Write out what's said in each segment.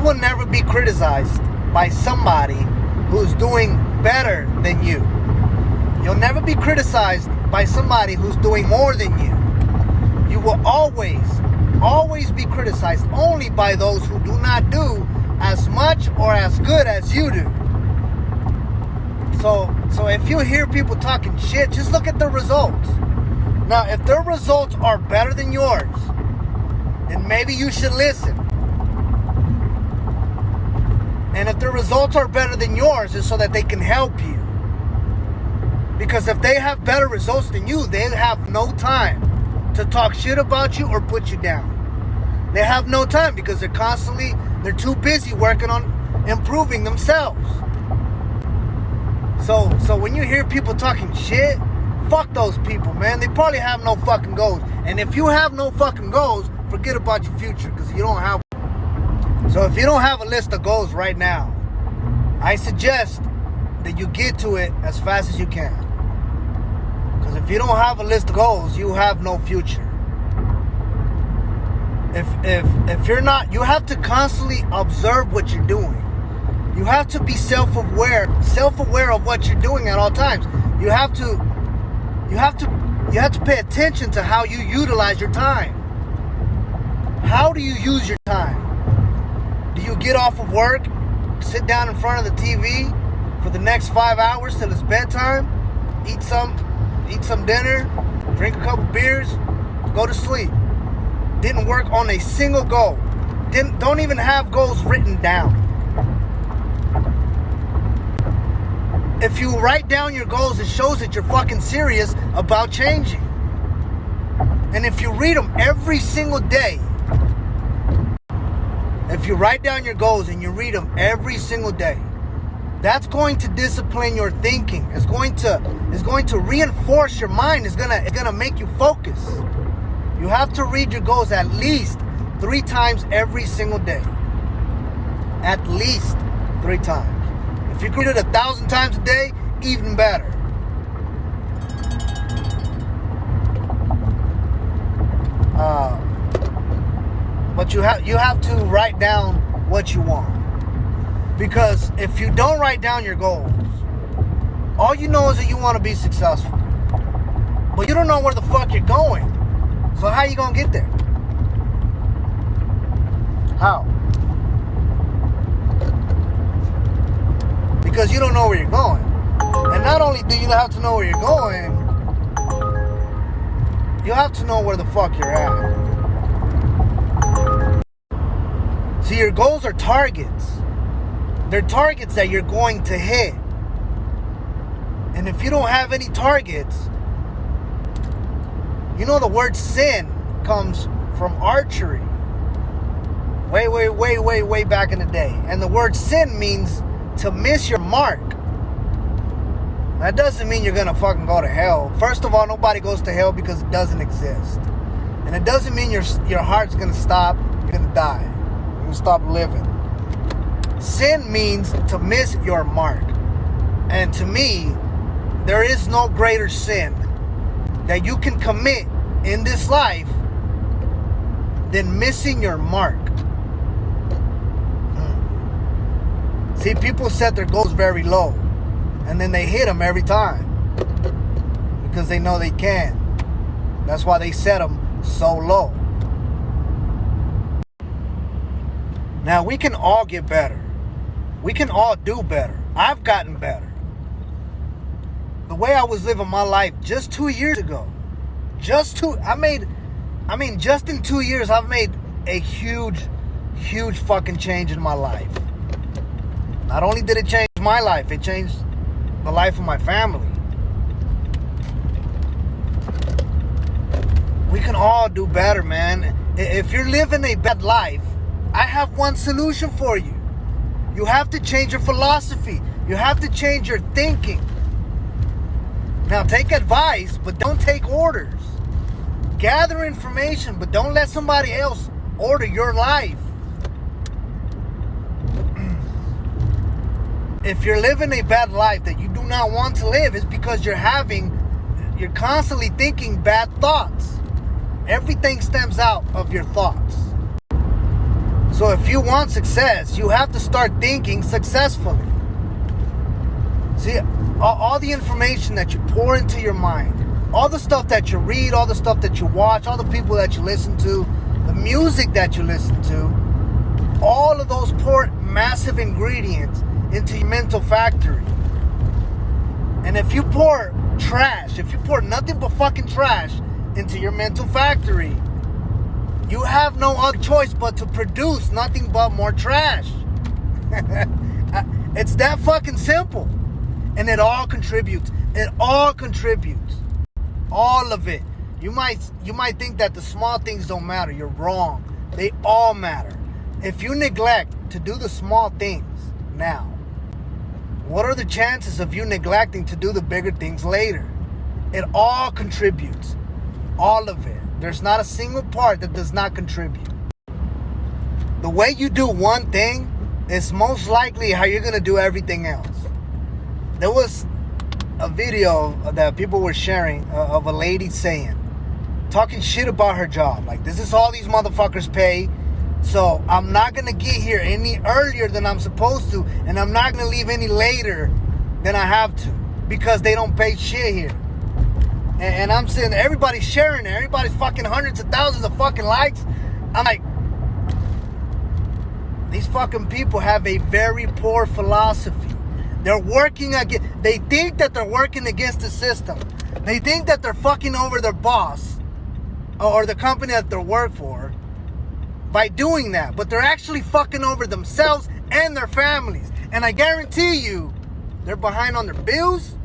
will never be criticized by somebody who's doing better than you. You'll never be criticized by somebody who's doing more than you. You will always be criticized only by those who do not do as much or as good as you do. So if you hear people talking shit, just look at the results. Now, if their results are better than yours, then maybe you should listen. And if their results are better than yours, it's so that they can help you. Because if they have better results than you, they have no time to talk shit about you or put you down. They have no time because they're too busy working on improving themselves. So when you hear people talking shit, fuck those people, man. They probably have no fucking goals. And if you have no fucking goals, forget about your future because you don't have. So if you don't have a list of goals right now, I suggest that you get to it as fast as you can. Because if you don't have a list of goals, you have no future. If you're not, you have to constantly observe what you're doing. You have to be self-aware of what you're doing at all times. You have to pay attention to how you utilize your time. How do you use your time? Do you get off of work, sit down in front of the TV for the next 5 hours till it's bedtime, eat some dinner, drink a couple beers, go to sleep? Didn't work on a single goal. Don't even have goals written down. If you write down your goals, it shows that you're fucking serious about changing. And if you read them every single day, if you write down your goals and you read them every single day, that's going to discipline your thinking. It's going to reinforce your mind. It's gonna make you focus. You have to read your goals at least 3 times every single day. At least 3 times. If you can read it 1,000 times a day, even better. But you have to write down what you want. Because if you don't write down your goals, all you know is that you want to be successful. But you don't know where the fuck you're going. So how you gonna get there? How? Because you don't know where you're going. And not only do you have to know where you're going, you have to know where the fuck you're at. See, your goals are targets. They're targets that you're going to hit. And if you don't have any targets, you know the word sin comes from archery. Way back in the day. And the word sin means to miss your mark. That doesn't mean you're gonna fucking go to hell. First of all, nobody goes to hell because it doesn't exist. And it doesn't mean your heart's gonna stop. You're gonna die. You're gonna stop living. Sin means to miss your mark. And to me, there is no greater sin that you can commit in this life than missing your mark. See, people set their goals very low, and then they hit them every time because they know they can. That's why they set them so low. Now, we can all get better. We can all do better. I've gotten better. The way I was living my life just 2 years ago, just in 2 years, I've made a huge fucking change in my life. Not only did it change my life, it changed the life of my family. We can all do better, man. If you're living a bad life, I have one solution for you. You have to change your philosophy. You have to change your thinking. Now, take advice, but don't take orders. Gather information, but don't let somebody else order your life. If you're living a bad life that you do not want to live, it's because you're constantly thinking bad thoughts. Everything stems out of your thoughts. So if you want success, you have to start thinking successfully. See, all the information that you pour into your mind, all the stuff that you read, all the stuff that you watch, all the people that you listen to, the music that you listen to, all of those pour massive ingredients into your mental factory. And if you pour trash, if you pour nothing but fucking trash into your mental factory, you have no other choice but to produce nothing but more trash. It's that fucking simple. And it all contributes. It all contributes. All of it. You might think that the small things don't matter. You're wrong. They all matter. If you neglect to do the small things now, what are the chances of you neglecting to do the bigger things later? It all contributes. All of it. There's not a single part that does not contribute. The way you do one thing is most likely how you're going to do everything else. There was a video that people were sharing of a lady talking shit about her job. Like, this is all these motherfuckers pay. So I'm not going to get here any earlier than I'm supposed to. And I'm not going to leave any later than I have to. Because they don't pay shit here. And I'm saying everybody's sharing it. Everybody's fucking hundreds of thousands of fucking likes. I'm like, these fucking people have a very poor philosophy. They're working against, they think that they're working against the system. They think that they're fucking over their boss or the company that they work for by doing that. But they're actually fucking over themselves and their families. And I guarantee you, they're behind on their bills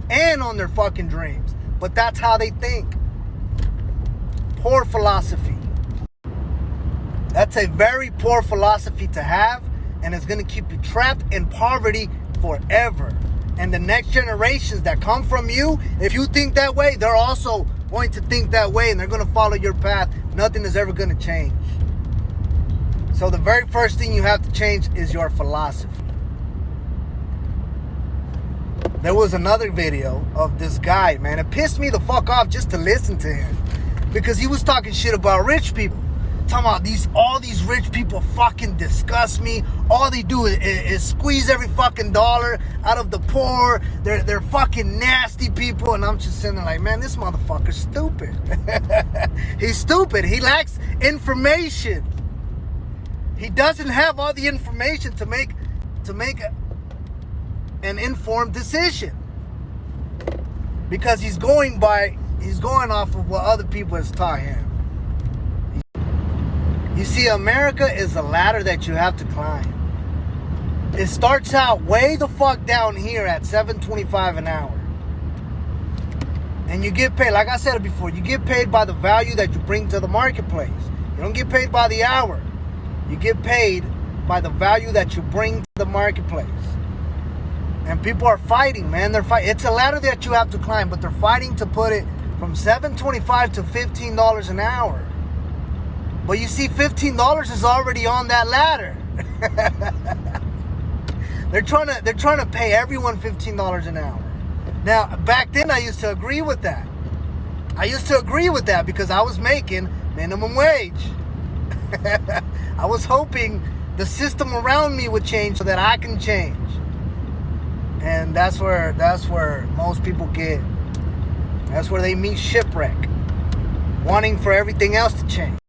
and on their fucking dreams. But that's how they think. Poor philosophy. That's a very poor philosophy to have, and it's going to keep you trapped in poverty forever. And the next generations that come from you, if you think that way, they're also going to think that way, and they're going to follow your path. Nothing is ever going to change. So the very first thing you have to change is your philosophy. There was another video of this guy, man. It pissed me the fuck off just to listen to him. Because he was talking shit about rich people. Talking about all these rich people fucking disgust me. All they do is squeeze every fucking dollar out of the poor. They're fucking nasty people. And I'm just sitting there like, man, this motherfucker's stupid. He's stupid. He lacks information. He doesn't have all the information to make an informed decision. Because he's going off of what other people has taught him. You see, America is a ladder that you have to climb. It starts out way the fuck down here at $7.25 an hour. And you get paid, like I said it before, you get paid by the value that you bring to the marketplace. You don't get paid by the hour. You get paid by the value that you bring to the marketplace. And people are fighting, man. They're fighting. It's a ladder that you have to climb, but they're fighting to put it from $7.25 to $15 an hour. But you see, $15 is already on that ladder. They're trying to pay everyone $15 an hour. Now, back then I used to agree with that. Because I was making minimum wage. I was hoping the system around me would change so that I can change. And that's where most people get. That's where they meet shipwreck. Wanting for everything else to change.